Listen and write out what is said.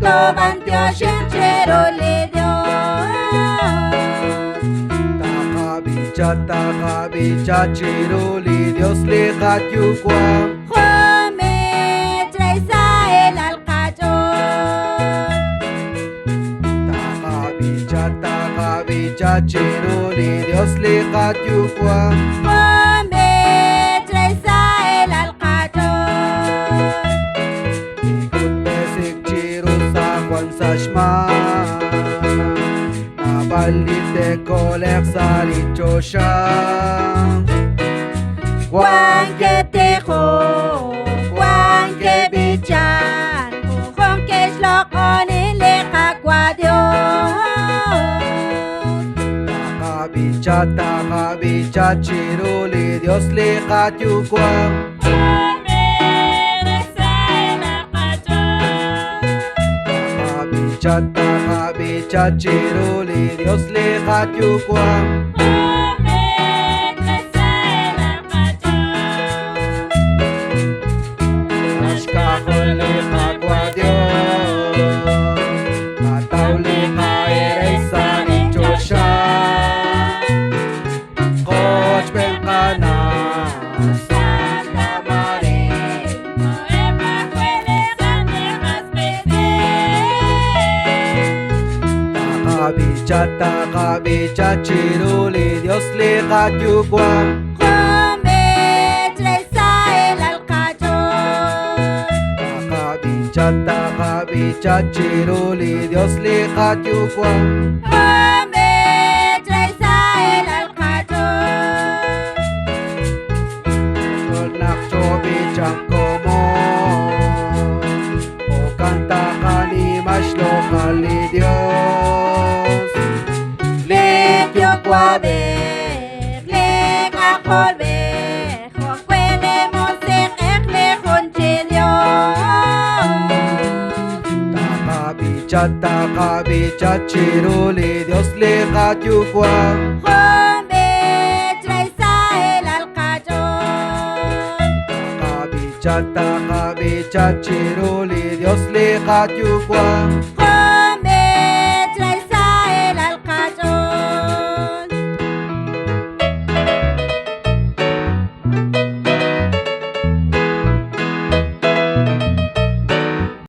Bantio Shinchero le dio. Taja bicha chiruli Dios le jatiukwa. Jome traisa el alcachón. Taja bicha chiruli Dios le jatiukwa. Jome traisa el alcachón. Ikut besik chiru sa Juan Sashman. Nabalite kolek sa lichosha. Juan que tejo, Juan que bichan, Juan que es lo con el jacuadio. Taja bicha chiruli Dios le jatiukwa. Taja bicha chiruli Dios le jatiukwa. Taja bicha chiruli Dios le jatiukwa. Jome traisa el alcachón. Taja bicha chiruli Dios le jatiukwa. Jome traisa el alcachón. Nak bichang como o canta ni mashlo kali Dios. Yo cuader, le cacolbe, jocuele monsejer le jonche Dios. Taja bicha chiruli Dios le jatiukwa. Jome traisa el alcachón. Taja bicha chiruli Dios le jatiukwa.